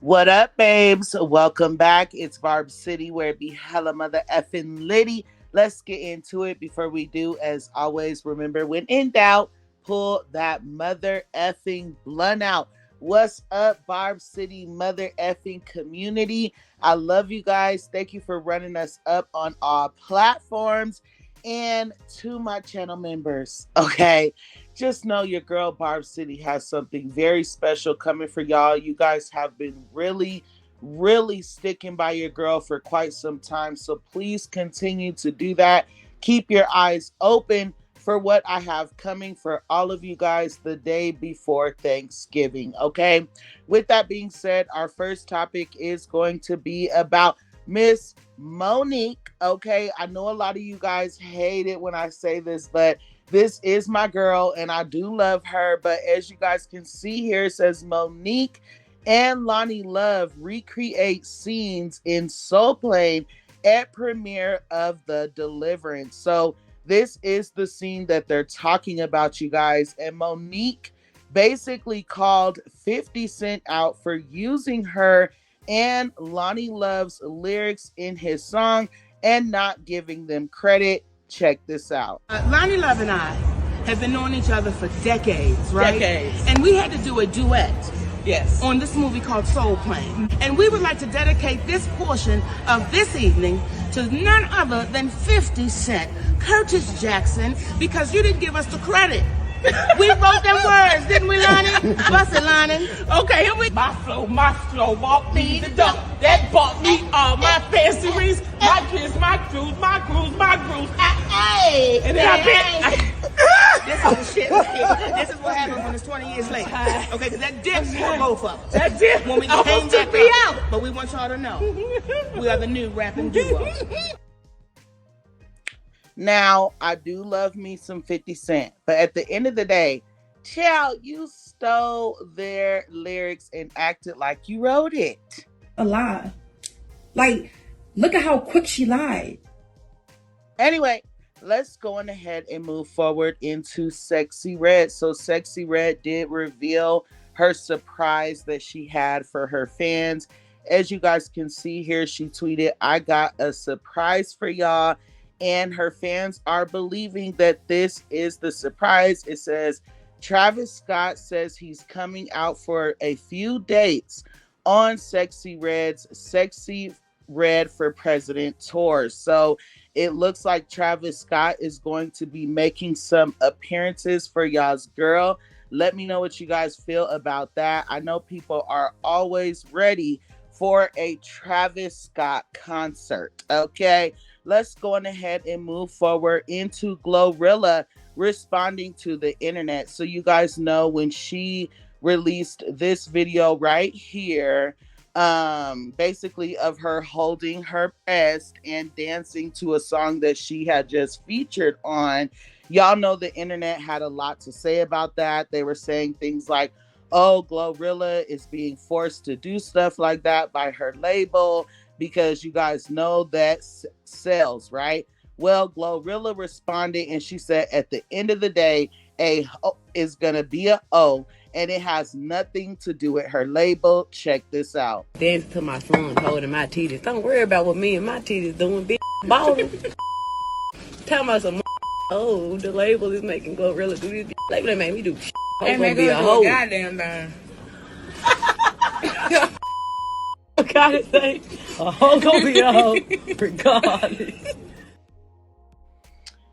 What up, babes? Welcome back. It's Barb City, where it be hella mother effing litty. Let's get into it. Before we do, as always, remember when in doubt, pull that mother effing blunt out. What's up, Barb City mother effing community? I love you guys. Thank you for running us up on all platforms. And to my channel members, okay, just know your girl Barb City has something very special coming for y'all. You guys have been really sticking by your girl for quite some time. So please continue to do that. Keep your eyes open for what I have coming for all of you guys the day before Thanksgiving. Okay. With that being said, our first topic is going to be about Miss Monique. Okay. I know a lot of you guys hate it when I say this, but this is my girl and I do love her. But as you guys can see here, it says Monique and Loni Love recreate scenes in Soul Plane at premiere of The Deliverance. So this is the scene that they're talking about, you guys. And Monique basically called 50 Cent out for using her and Loni Love's lyrics in his song and not giving them credit. Check this out. Loni Love and I have been knowing each other for decades, right? Decades. And we had to do a duet. Yes. On this movie called Soul Plane. And we would like to dedicate this portion of this evening to none other than 50 Cent, Curtis Jackson, because you didn't give us the credit. We wrote them words, didn't we, Lonnie? Bust it, Lonnie. Okay, here we My flow, walk me the duck. That bought me all my fancy rings, my kids, my crews, my grooves. Hey! And then I This is the shit. This is what happens when it's 20 years later. Okay, because that dip's for both of us. That dip When we almost came took back me up. out. But we want y'all to know, we are the new rapping duo. Now, I do love me some 50 Cent, but at the end of the day, child, you stole their lyrics and acted like you wrote it. A lie. Like, look at how quick she lied. Anyway, let's go on ahead and move forward into Sexyy Red. So Sexyy Red did reveal her surprise that she had for her fans. As you guys can see here, she tweeted, "I got a surprise for y'all." And her fans are believing that this is the surprise. It says, Travis Scott says he's coming out for a few dates on Sexyy Red's Sexyy Red for President tour. So it looks like Travis Scott is going to be making some appearances for y'all's girl. Let me know what you guys feel about that. I know people are always ready for a Travis Scott concert. Okay, let's go on ahead and move forward into Glorilla responding to the internet. So you guys know when she released this video right here, basically of her holding her breast and dancing to a song that she had just featured on. Y'all know the internet had a lot to say about that. They were saying things like, oh, Glorilla is being forced to do stuff like that by her label because you guys know that sells, right? Well, Glorilla responded and she said, at the end of the day, a O is going to be a O, and it has nothing to do with her label. Check this out. Dance to my song, holding my titties. Don't worry about what me and my titties doing, bitch. Ballin'. Tell me some oh, the label is making Glorilla do this. Label ain't make me do shit. I'm gonna be a hoe. goddamn thing. I gotta say, a hoe gonna be a hoe, regardless.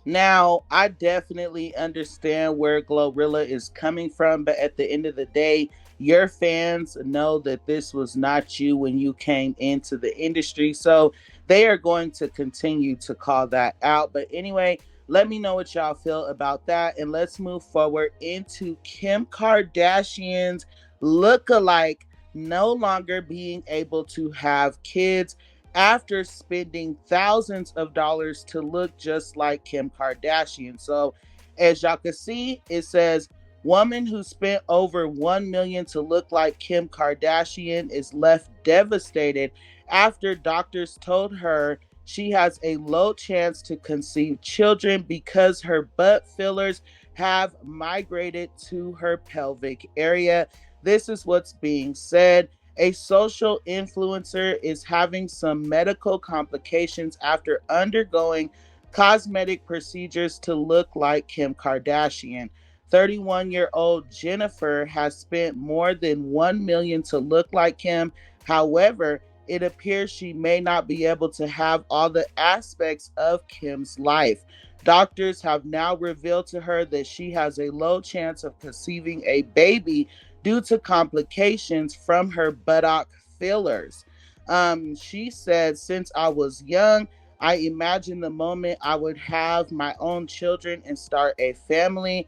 Now, I definitely understand where Glorilla is coming from, but at the end of the day, your fans know that this was not you when you came into the industry, so they are going to continue to call that out. But anyway, let me know what y'all feel about that, and let's move forward into Kim Kardashian's lookalike no longer being able to have kids after spending thousands of dollars to look just like Kim Kardashian. So as y'all can see, it says, woman who spent over $1 million to look like Kim Kardashian is left devastated after doctors told her she has a low chance to conceive children because her butt fillers have migrated to her pelvic area. This is what's being said. A social influencer is having some medical complications after undergoing cosmetic procedures to look like Kim Kardashian. 31-year-old Jennifer has spent more than 1 million to look like Kim. However, it appears she may not be able to have all the aspects of Kim's life. Doctors have now revealed to her that she has a low chance of conceiving a baby due to complications from her buttock fillers. She said, "Since I was young, I imagined the moment I would have my own children and start a family."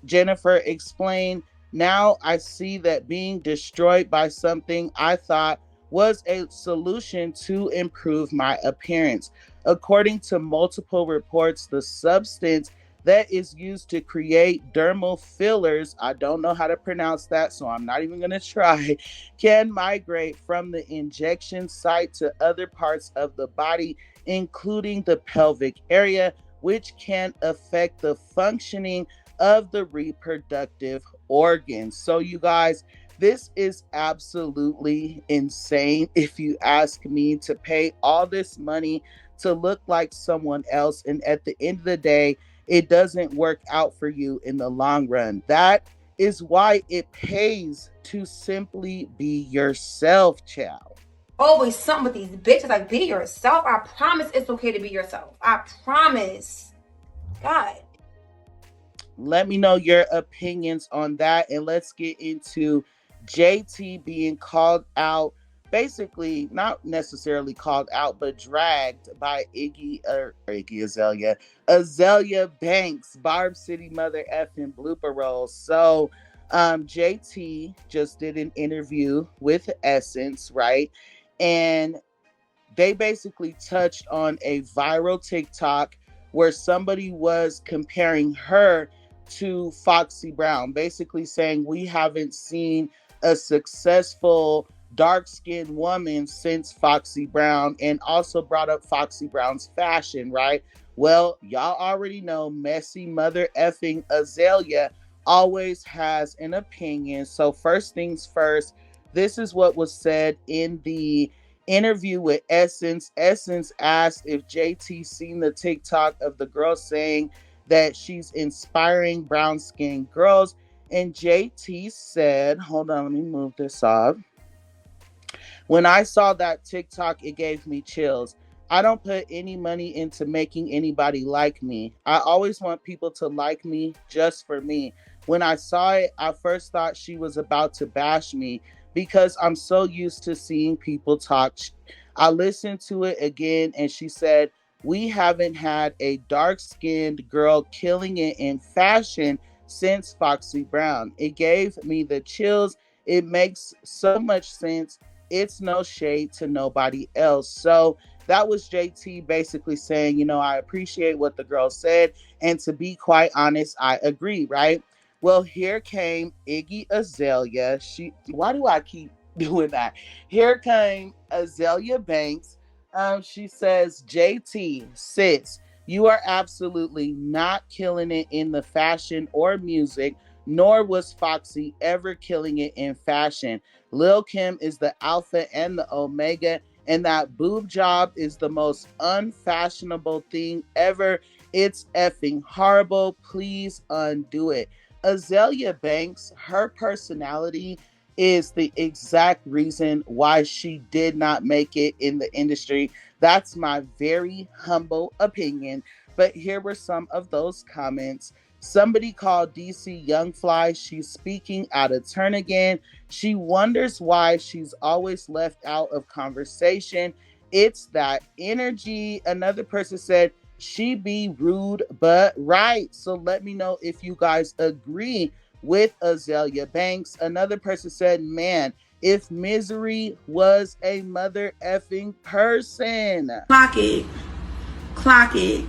Jennifer explained, "Now I see that being destroyed by something I thought was a solution to improve my appearance." According to multiple reports, the substance that is used to create dermal fillers, I don't know how to pronounce that, so I'm not even going to try, can migrate from the injection site to other parts of the body, including the pelvic area, which can affect the functioning of the reproductive organs. So, you guys, this is absolutely insane if you ask me, to pay all this money to look like someone else, and at the end of the day, it doesn't work out for you in the long run. That is why it pays to simply be yourself, child. Always something with these bitches. Like, be yourself. I promise it's okay to be yourself. I promise. God. Let me know your opinions on that, and let's get into JT being called out, basically not necessarily called out, but dragged by Azalea Banks, Barb City mother effing blooper roll. So JT just did an interview with Essence, right? And they basically touched on a viral TikTok where somebody was comparing her to Foxy Brown, basically saying we haven't seen a successful dark-skinned woman since Foxy Brown, and also brought up Foxy Brown's fashion, right? Well, y'all already know messy mother effing Azalea always has an opinion. So first things first, this is what was said in the interview with Essence. Essence asked if JT seen the TikTok of the girl saying that she's inspiring brown skinned girls. And JT said, hold on, let me move this off. "When I saw that TikTok, it gave me chills. I don't put any money into making anybody like me. I always want people to like me just for me. When I saw it, I first thought she was about to bash me because I'm so used to seeing people talk. I listened to it again, and she said, we haven't had a dark-skinned girl killing it in fashion since Foxy Brown. It gave me the chills. It makes so much sense. It's no shade to nobody else." So that was JT basically saying, I appreciate what the girl said. And to be quite honest, I agree, right? Well, here came Iggy Azalea. Why do I keep doing that? Here came Azalea Banks. She says, "JT, sis, you are absolutely not killing it in the fashion or music, nor was Foxy ever killing it in fashion. Lil' Kim is the alpha and the omega, and that boob job is the most unfashionable thing ever. It's effing horrible. Please undo it." Azalea Banks, her personality is the exact reason why she did not make it in the industry. That's my very humble opinion. But here were some of those comments. Somebody called DC Young Fly. "She's speaking out of turn again. She wonders why she's always left out of conversation. It's that energy." Another person said, "She be rude but right." So let me know if you guys agree with Azalea Banks. Another person said, "Man, if Misery was a mother effing person." Clock it. Clock it.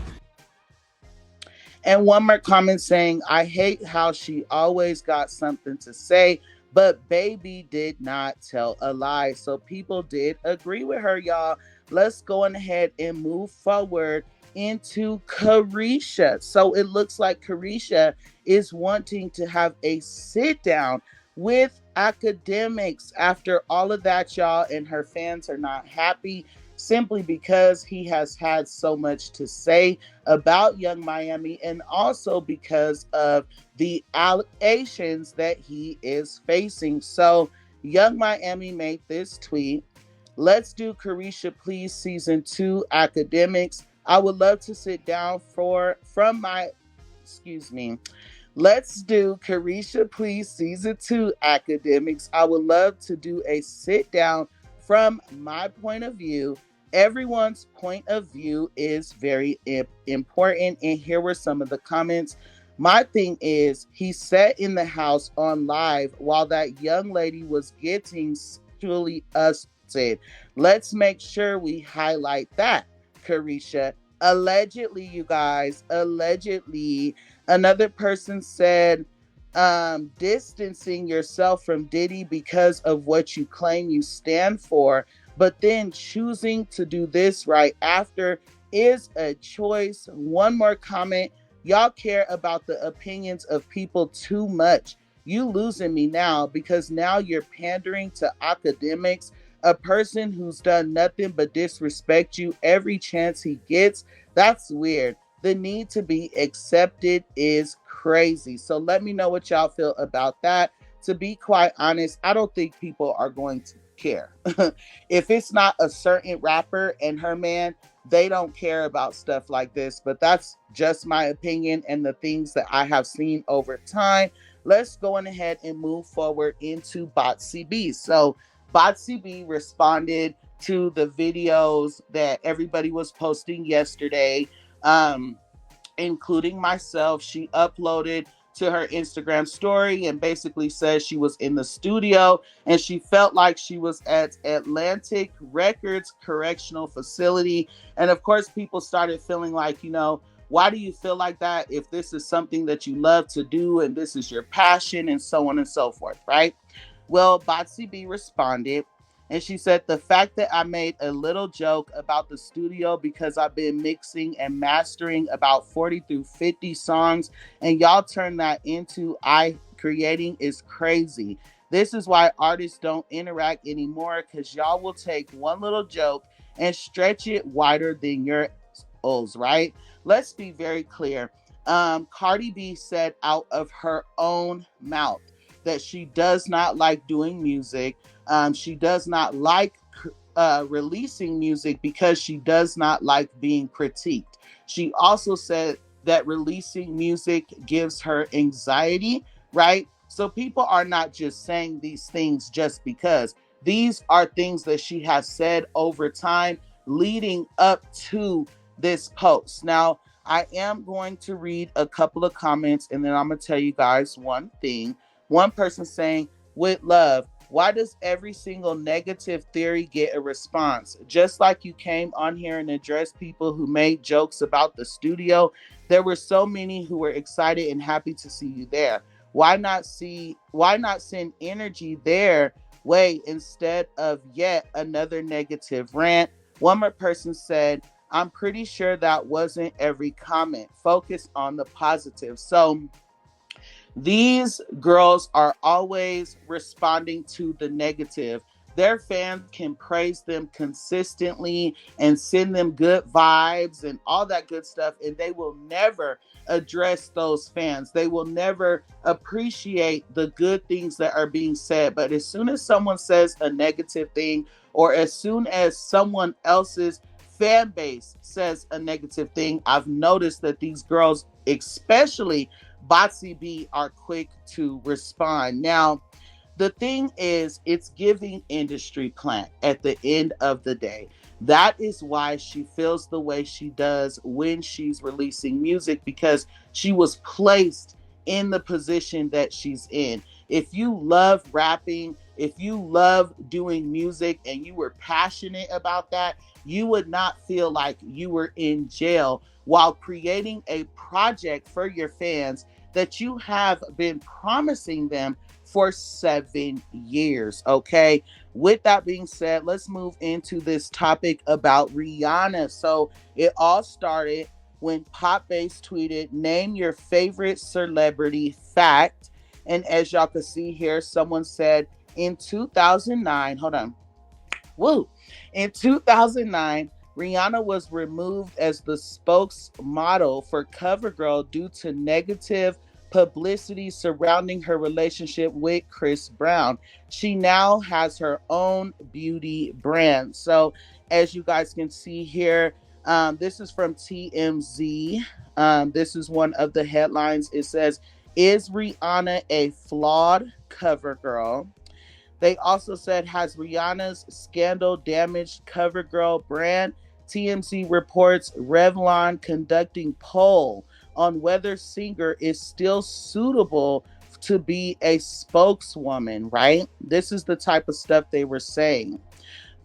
And one more comment saying, "I hate how she always got something to say, but baby did not tell a lie." So people did agree with her, y'all. Let's go on ahead and move forward into Caresha. So it looks like Caresha is wanting to have a sit down with academics. After all of that, y'all, and her fans are not happy simply because he has had so much to say about Young Miami, and also because of the allegations that he is facing. So Young Miami made this tweet. Let's do Caresha Please Season 2 Academics. I would love to sit down from my, excuse me. Let's do Caresha Please Season 2 Academics. I would love to do a sit down from my point of view. Everyone's point of view is very important. And here were some of the comments. My thing is, he sat in the house on live while that young lady was getting sexually assaulted. Let's make sure we highlight that, Caresha. Allegedly, you guys, allegedly. Another person said, distancing yourself from Diddy because of what you claim you stand for, but then choosing to do this right after is a choice. One more comment. Y'all care about the opinions of people too much. You losing me now because now you're pandering to academics, a person who's done nothing but disrespect you every chance he gets. That's weird. The need to be accepted is crazy. So let me know what y'all feel about that. To be quite honest, I don't think people are going to care. If it's not a certain rapper and her man, they don't care about stuff like this. But that's just my opinion and the things that I have seen over time. Let's go on ahead and move forward into Botsy B. So Botsy B responded to the videos that everybody was posting yesterday, um, including myself. She uploaded to her Instagram story and basically says she was in the studio and she felt like she was at Atlantic Records Correctional Facility. And of course, people started feeling like, why do you feel like that if this is something that you love to do and this is your passion and so on and so forth, right? Well, Botsy B responded and she said, the fact that I made a little joke about the studio because I've been mixing and mastering about 40 through 50 songs and y'all turn that into I creating is crazy. This is why artists don't interact anymore, because y'all will take one little joke and stretch it wider than your O's, right? Let's be very clear. Cardi B said out of her own mouth that she does not like doing music. She does not like releasing music because she does not like being critiqued. She also said that releasing music gives her anxiety, right? So people are not just saying these things just because. These are things that she has said over time leading up to this post. Now, I am going to read a couple of comments and then I'm going to tell you guys one thing. One person saying, with love, why does every single negative theory get a response? Just like you came on here and addressed people who made jokes about the studio, there were so many who were excited and happy to see you there. Why not send energy their way instead of yet another negative rant? One more person said, I'm pretty sure that wasn't every comment. Focus on the positive. So these girls are always responding to the negative. Their fans can praise them consistently and send them good vibes and all that good stuff, and they will never address those fans. They will never appreciate the good things that are being said. But as soon as someone says a negative thing, or as soon as someone else's fan base says a negative thing, I've noticed that these girls, especially Botsy B, are quick to respond. Now, the thing is, it's giving industry plant at the end of the day. That is why she feels the way she does when she's releasing music, because she was placed in the position that she's in. If you love rapping, if you love doing music and you were passionate about that, you would not feel like you were in jail while creating a project for your fans that you have been promising them for 7 years, okay? With that being said, let's move into this topic about Rihanna. So it all started when Pop Base tweeted, name your favorite celebrity fact. And as y'all can see here, someone said in 2009, hold on. Woo. In 2009, Rihanna was removed as the spokesmodel for CoverGirl due to negative publicity surrounding her relationship with Chris Brown. She now has her own beauty brand. So, as you guys can see here, this is from TMZ. This is one of the headlines. It says, "Is Rihanna a flawed CoverGirl?" They also said, "Has Rihanna's scandal damaged CoverGirl brand?" TMZ reports Revlon conducting poll on whether singer is still suitable to be a spokeswoman, right? This is the type of stuff they were saying.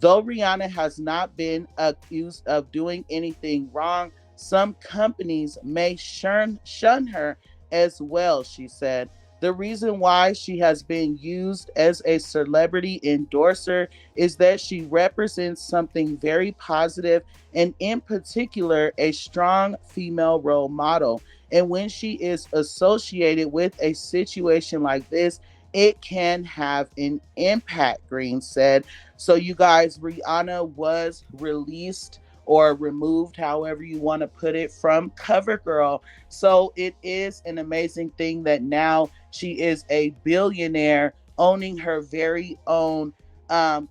Though Rihanna has not been accused of doing anything wrong, some companies may shun her as well, she said. The reason why she has been used as a celebrity endorser is that she represents something very positive and, in particular, a strong female role model. And when she is associated with a situation like this, it can have an impact, Green said. So, you guys, Rihanna was released or removed, however you want to put it, from CoverGirl. So it is an amazing thing that now she is a billionaire owning her very own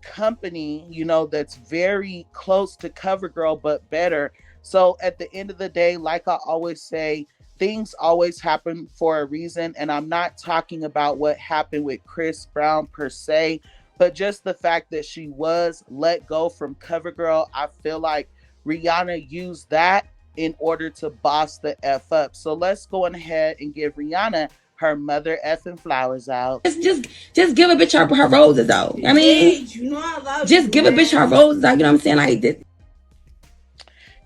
company, you know, that's very close to CoverGirl, but better. So at the end of the day, like I always say, things always happen for a reason. And I'm not talking about what happened with Chris Brown per se, but just the fact that she was let go from CoverGirl. I feel like Rihanna used that in order to boss the F up. So let's go on ahead and give Rihanna her mother effing flowers out. Just give a bitch her roses though. I mean, just give a bitch her roses out. You know what I'm saying? Like this.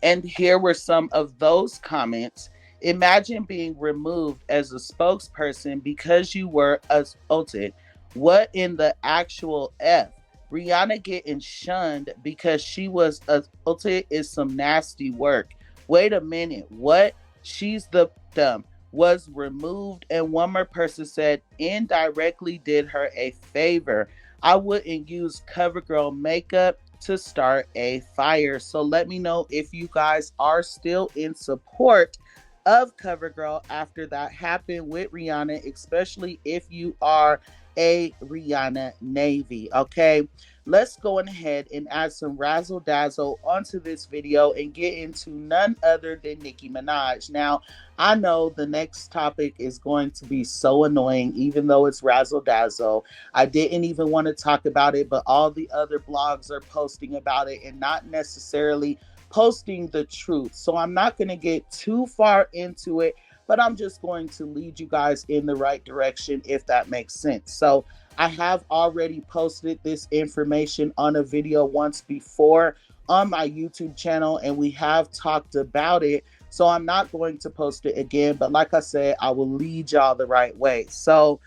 And here were some of those comments. Imagine being removed as a spokesperson because you were assaulted. What in the actual F? Rihanna getting shunned because she was assaulted is some nasty work. Wait a minute. What? She's the dumb. Was removed. And one more person said, indirectly did her a favor. I wouldn't use CoverGirl makeup to start a fire. So let me know if you guys are still in support of CoverGirl after that happened with Rihanna, especially if you are a Rihanna Navy. Okay, let's go ahead and add some razzle dazzle onto this video and get into none other than Nicki Minaj. Now, I know the next topic is going to be so annoying, even though it's razzle dazzle. I didn't even want to talk about it, but all the other blogs are posting about it and not necessarily posting the truth. So I'm not going to get too far into it, but I'm just going to lead you guys in the right direction, if that makes sense. So I have already posted this information on a video once before on my YouTube channel, and we have talked about it. So I'm not going to post it again, but like I said, I will lead y'all the right way. So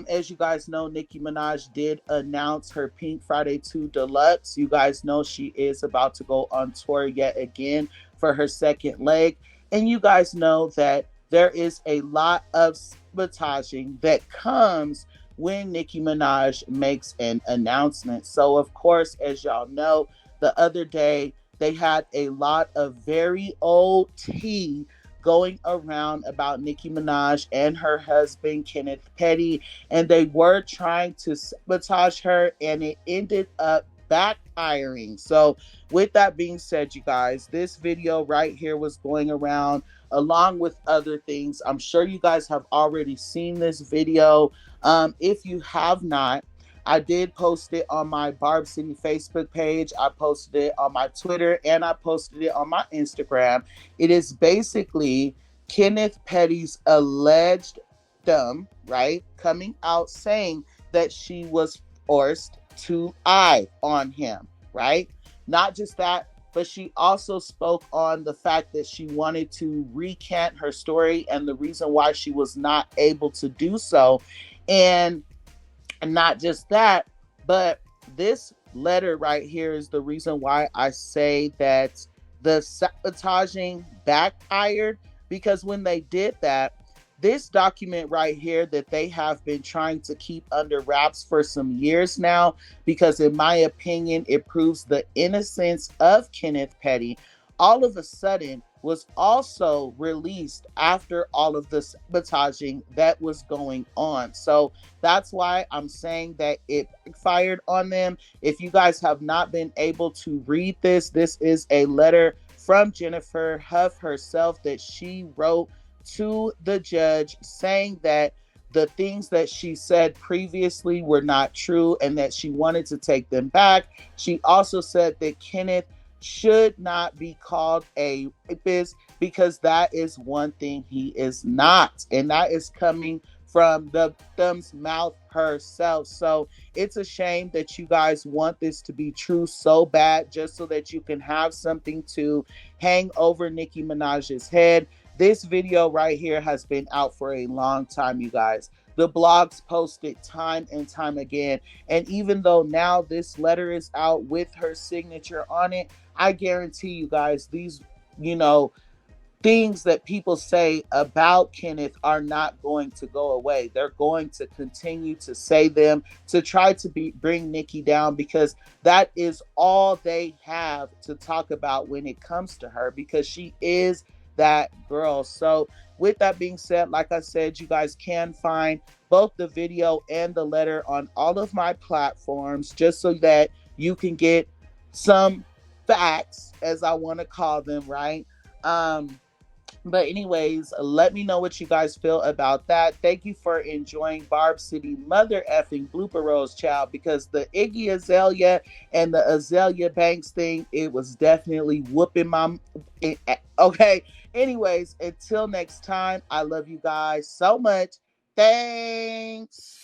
as you guys know, Nicki Minaj did announce her Pink Friday 2 Deluxe. You guys know she is about to go on tour yet again for her second leg. And you guys know that there is a lot of sabotaging that comes when Nicki Minaj makes an announcement. So, of course, as y'all know, the other day, they had a lot of very old tea going around about Nicki Minaj and her husband, Kenneth Petty, and they were trying to sabotage her, and it ended up backfiring. So with that being said, you guys, this video right here was going around along with other things. I'm sure you guys have already seen this video. If you have not, I did post it on my Barb City Facebook page. I posted it on my Twitter, and I posted it on my Instagram. It is basically Kenneth Petty's alleged right, coming out saying that she was forced to eye on him, right? Not just that, but she also spoke on the fact that she wanted to recant her story and the reason why she was not able to do so. And not just that, but this letter right here is the reason why I say that the sabotaging backfired, because when they did that, this document right here that they have been trying to keep under wraps for some years now, because in my opinion, it proves the innocence of Kenneth Petty, all of a sudden was also released after all of the sabotaging that was going on. So that's why I'm saying that it backfired on them. If you guys have not been able to read this, this is a letter from Jennifer Huff herself that she wrote to the judge saying that the things that she said previously were not true and that she wanted to take them back. She also said that Kenneth should not be called a rapist because that is one thing he is not. And that is coming from the victim's mouth herself. So it's a shame that you guys want this to be true so bad just so that you can have something to hang over Nicki Minaj's head. This video right here has been out for a long time, you guys. The blogs posted time and time again. And even though now this letter is out with her signature on it, I guarantee you guys, these, things that people say about Kenneth are not going to go away. They're going to continue to say them to try to bring Nicki down, because that is all they have to talk about when it comes to her, because she is that girl. So with that being said, like I said, you guys can find both the video and the letter on all of my platforms, just so that you can get some facts, as I want to call them, right? But anyways, let me know what you guys feel about that. Thank you for enjoying Barb City mother effing blooper rolls, child, because the Iggy Azalea and the Azalea Banks thing, it was definitely whooping my... Okay, anyways, until next time, I love you guys so much. Thanks.